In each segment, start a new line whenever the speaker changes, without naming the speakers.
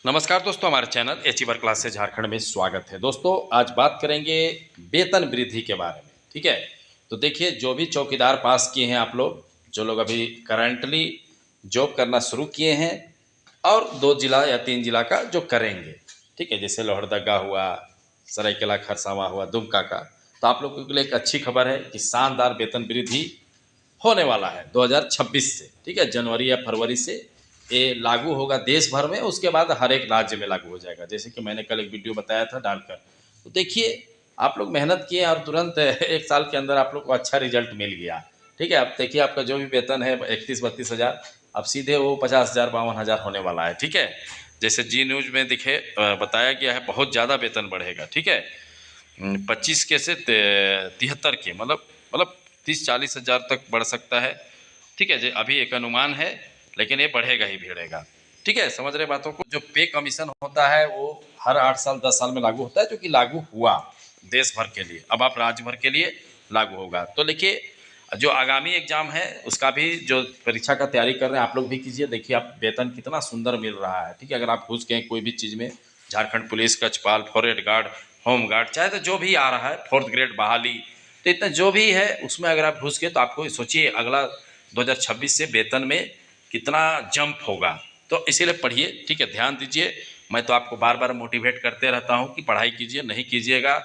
नमस्कार दोस्तों, हमारे चैनल अचीवर क्लासेस झारखंड में स्वागत है। दोस्तों आज बात करेंगे वेतन वृद्धि के बारे में। ठीक है, तो देखिए जो भी चौकीदार पास किए हैं आप लोग, जो लोग अभी करंटली जॉब करना शुरू किए हैं और 2 जिला या 3 जिला का जो करेंगे, ठीक है, जैसे लोहरदगा हुआ, सरायकेला खरसावां हुआ, दुमका का, तो आप लोगों के लिए एक अच्छी खबर है कि शानदार वेतन वृद्धि होने वाला है 2026 से। ठीक है, जनवरी या फरवरी से ये लागू होगा देश भर में, उसके बाद हर एक राज्य में लागू हो जाएगा, जैसे कि मैंने कल एक वीडियो बताया था डालकर। तो देखिए आप लोग मेहनत किए और तुरंत 1 साल के अंदर आप लोग को अच्छा रिजल्ट मिल गया। ठीक है, अब देखिए आपका जो भी वेतन है 31-32 हज़ार, अब सीधे वो 50 हज़ार 52 हज़ार होने वाला है। ठीक है, जैसे जी न्यूज में दिखे बताया गया है, बहुत ज़्यादा वेतन बढ़ेगा। ठीक है, 25 के से 73 के, मतलब 30-40 हज़ार तक बढ़ सकता है। ठीक है, जो अभी एक अनुमान है, लेकिन ये बढ़ेगा ही बढ़ेगा। ठीक है, समझ रहे बातों को। जो पे कमीशन होता है वो हर 8 साल 10 साल में लागू होता है, जो कि लागू हुआ देश भर के लिए, अब आप राज्य भर के लिए लागू होगा। तो देखिए जो आगामी एग्जाम है उसका भी जो परीक्षा का तैयारी कर रहे हैं आप लोग भी कीजिए। देखिए आप वेतन कितना सुंदर मिल रहा है। ठीक है, अगर आप घुस गए कोई भी चीज़ में, झारखंड पुलिस, कक्षपाल, फॉरेस्ट गार्ड, होम गार्ड, चाहे तो जो भी आ रहा है, 4th ग्रेड बहाली, तो इतना जो भी है उसमें अगर आप घुस गए तो आपको सोचिए अगला 2026 से वेतन में कितना जंप होगा। तो इसीलिए पढ़िए। ठीक है, ध्यान दीजिए। मैं तो आपको बार बार मोटिवेट करते रहता हूँ कि पढ़ाई कीजिए, नहीं कीजिएगा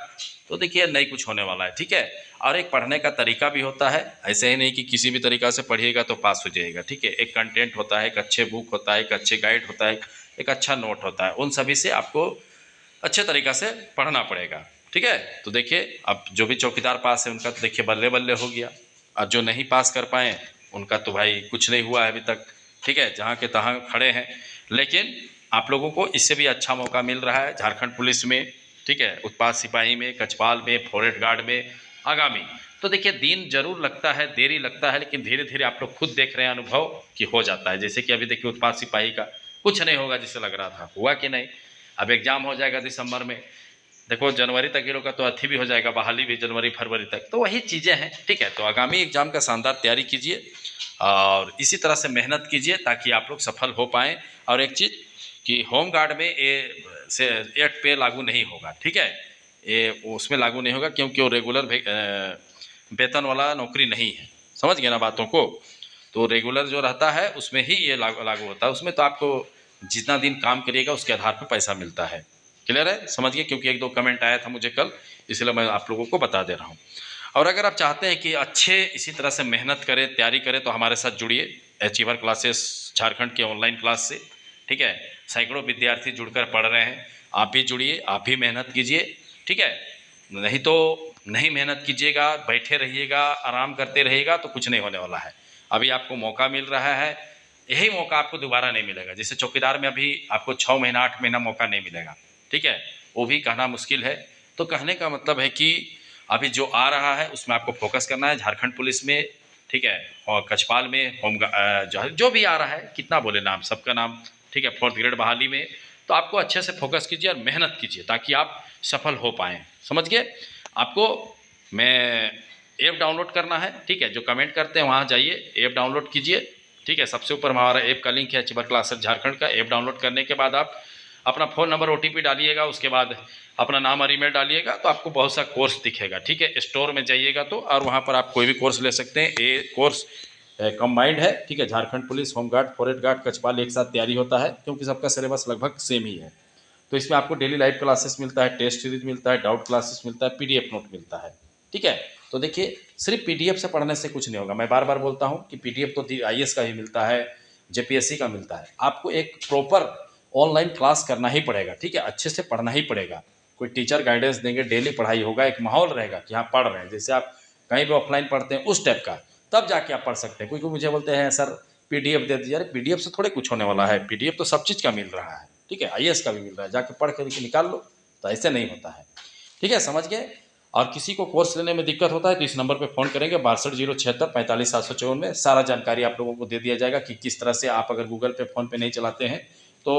तो देखिए नहीं कुछ होने वाला है। ठीक है, और एक पढ़ने का तरीका भी होता है, ऐसे ही नहीं कि किसी भी तरीका से पढ़िएगा तो पास हो जाएगा। ठीक है, एक कंटेंट होता है, एक अच्छे बुक होता है, एक अच्छे गाइड होता है, एक अच्छा नोट होता है, उन सभी से आपको अच्छे तरीक़ा से पढ़ना पड़ेगा। ठीक है, तो देखिए अब जो भी चौकीदार पास है उनका तो देखिए बल्ले बल्ले हो गया, और जो नहीं पास कर पाए उनका तो भाई कुछ नहीं हुआ है अभी तक। ठीक है, जहाँ के तहाँ खड़े हैं। लेकिन आप लोगों को इससे भी अच्छा मौका मिल रहा है झारखंड पुलिस में। ठीक है, उत्पाद सिपाही में, कक्षपाल में, फॉरेस्ट गार्ड में आगामी। तो देखिए दिन जरूर लगता है, देरी लगता है, लेकिन धीरे धीरे आप लोग खुद देख रहे हैं अनुभव कि हो जाता है। जैसे कि अभी देखिए उत्पाद सिपाही का कुछ नहीं होगा जिससे लग रहा था, हुआ कि नहीं। अब एग्जाम हो जाएगा दिसंबर में, देखो जनवरी तक ये लोग का तो अथी भी हो जाएगा, बहाली भी जनवरी फरवरी तक, तो वही चीज़ें हैं। ठीक है, तो आगामी एग्जाम का शानदार तैयारी कीजिए और इसी तरह से मेहनत कीजिए ताकि आप लोग सफल हो पाएँ। और एक चीज़ कि होम गार्ड में ये से 8 पे लागू नहीं होगा। ठीक है, ये उसमें लागू नहीं होगा क्योंकि वो रेगुलर वेतन वाला नौकरी नहीं है। समझ गए ना बातों को। तो रेगुलर जो रहता है उसमें ही ये लागू होता है। उसमें तो आपको जितना दिन काम करिएगा उसके आधार पर पैसा मिलता है। क्लियर है, समझ गए। क्योंकि 1-2 कमेंट आया था मुझे कल, इसलिए मैं आप लोगों को बता दे रहा हूँ। और अगर आप चाहते हैं कि अच्छे इसी तरह से मेहनत करें, तैयारी करें, तो हमारे साथ जुड़िए अचीवर क्लासेस झारखंड के ऑनलाइन क्लास से। ठीक है, सैकड़ों विद्यार्थी जुड़कर पढ़ रहे हैं, आप भी जुड़िए, आप भी मेहनत कीजिए। ठीक है, नहीं तो नहीं मेहनत कीजिएगा, बैठे रहिएगा, आराम करते रहिएगा तो कुछ नहीं होने वाला है। अभी आपको मौका मिल रहा है, यही मौका आपको दोबारा नहीं मिलेगा। जैसे चौकीदार में अभी आपको 6 महीना 8 महीना मौका नहीं मिलेगा। ठीक है, वो भी कहना मुश्किल है। तो कहने का मतलब है कि अभी जो आ रहा है उसमें आपको फोकस करना है झारखंड पुलिस में। ठीक है, और कक्षपाल में, जो भी आ रहा है, कितना बोले नाम, सबका नाम। ठीक है, 4th ग्रेड बहाली में, तो आपको अच्छे से फोकस कीजिए और मेहनत कीजिए ताकि आप सफल हो पाएँ। समझ गए। आपको मैं ऐप डाउनलोड करना है। ठीक है, जो कमेंट करते हैं वहाँ जाइए, ऐप डाउनलोड कीजिए। ठीक है, सबसे ऊपर हमारा ऐप का लिंक है अचीवर क्लासेस झारखंड का। ऐप डाउनलोड करने के बाद आप अपना फ़ोन नंबर OTP डालिएगा, उसके बाद अपना नाम और ईमेल डालिएगा तो आपको बहुत सा कोर्स दिखेगा। ठीक है, स्टोर में जाइएगा तो, और वहाँ पर आप कोई भी कोर्स ले सकते हैं। ये कोर्स कंबाइंड है। ठीक है, Jharkhand police, home guard, forest guard, कक्षपाल एक साथ तैयारी होता है क्योंकि सबका सिलेबस लगभग सेम ही है। तो इसमें आपको डेली लाइव क्लासेस मिलता है, टेस्ट सीरीज मिलता है, डाउट क्लासेस मिलता है, PDF नोट मिलता है। ठीक है, तो देखिए सिर्फ PDF से पढ़ने से कुछ नहीं होगा। मैं बार बार बोलता हूँ कि PDF तो IAS का ही मिलता है, JPSC का मिलता है। आपको एक प्रॉपर ऑनलाइन क्लास करना ही पड़ेगा। ठीक है, अच्छे से पढ़ना ही पड़ेगा। कोई टीचर गाइडेंस देंगे, डेली पढ़ाई होगा, एक माहौल रहेगा कि हाँ पढ़ रहे हैं, जैसे आप कहीं भी ऑफलाइन पढ़ते हैं उस टाइप का, तब जाके आप पढ़ सकते हैं। क्योंकि मुझे बोलते हैं सर PDF दे दीजिए। अरे PDF से थोड़े कुछ होने वाला है, PDF तो सब चीज़ का मिल रहा है। ठीक है, IAS का भी मिल रहा है, जाके पढ़ कर निकाल लो। तो ऐसे नहीं होता है। ठीक है, समझ गए। और किसी को कोर्स लेने में दिक्कत होता है तो इस नंबर पे फ़ोन करेंगे 62 076 45 754 में। सारा जानकारी आप लोगों को दे दिया जाएगा कि किस तरह से आप अगर गूगल पे, फ़ोन पे नहीं चलाते हैं तो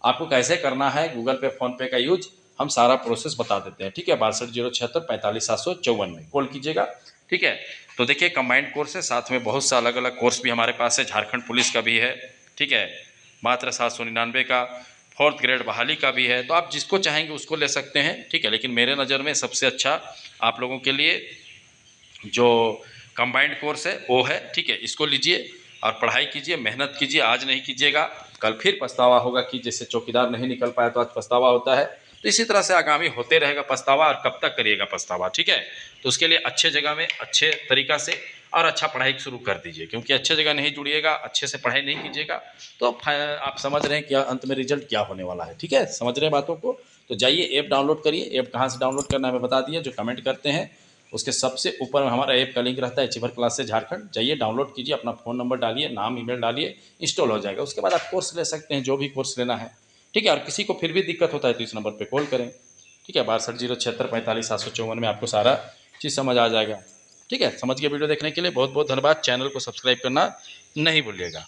आपको कैसे करना है गूगल पे, फ़ोन पे का यूज, हम सारा प्रोसेस बता देते हैं। ठीक है, 62 076 45 754 में कॉल कीजिएगा। ठीक है, तो देखिए कंबाइंड कोर्स है, साथ में बहुत सा अलग अलग कोर्स भी हमारे पास है। झारखंड पुलिस का भी है। ठीक है, मात्र 799 का 4th ग्रेड बहाली का भी है, तो आप जिसको चाहेंगे उसको ले सकते हैं, ठीक है। लेकिन मेरे नज़र में सबसे अच्छा आप लोगों के लिए जो कंबाइंड कोर्स है वो है, ठीक है। इसको लीजिए और पढ़ाई कीजिए, मेहनत कीजिए। आज नहीं कीजिएगा कल फिर पछतावा होगा कि जैसे चौकीदार नहीं निकल पाया तो आज पछतावा होता है। तो इसी तरह से आगामी होते रहेगा पछतावा, और कब तक करिएगा पछतावा, ठीक है। तो उसके लिए अच्छे जगह में अच्छे तरीका से और अच्छा पढ़ाई शुरू कर दीजिए, क्योंकि अच्छे जगह नहीं जुड़िएगा, अच्छे से पढ़ाई नहीं कीजिएगा तो आप समझ रहे हैं कि अंत में रिजल्ट क्या होने वाला है, ठीक है। समझ रहे हैं बातों को। तो जाइए ऐप डाउनलोड करिए। ऐप कहाँ से डाउनलोड करना है मैं बता दिया, जो कमेंट करते हैं उसके सबसे ऊपर हमारा ऐप का लिंक रहता है, अचीवर क्लासेस झारखंड। जाइए डाउनलोड कीजिए, अपना फ़ोन नंबर डालिए, नाम ईमेल डालिए, इंस्टॉल हो जाएगा। उसके बाद आप कोर्स ले सकते हैं, जो भी कोर्स लेना है, ठीक है। और किसी को फिर भी दिक्कत होता है तो इस नंबर पर कॉल करें, ठीक है। 6207454754 में आपको सारा चीज़ समझ आ जाएगा, ठीक है। समझ गए। वीडियो देखने के लिए बहुत बहुत धन्यवाद। चैनल को सब्सक्राइब करना नहीं भूलिएगा।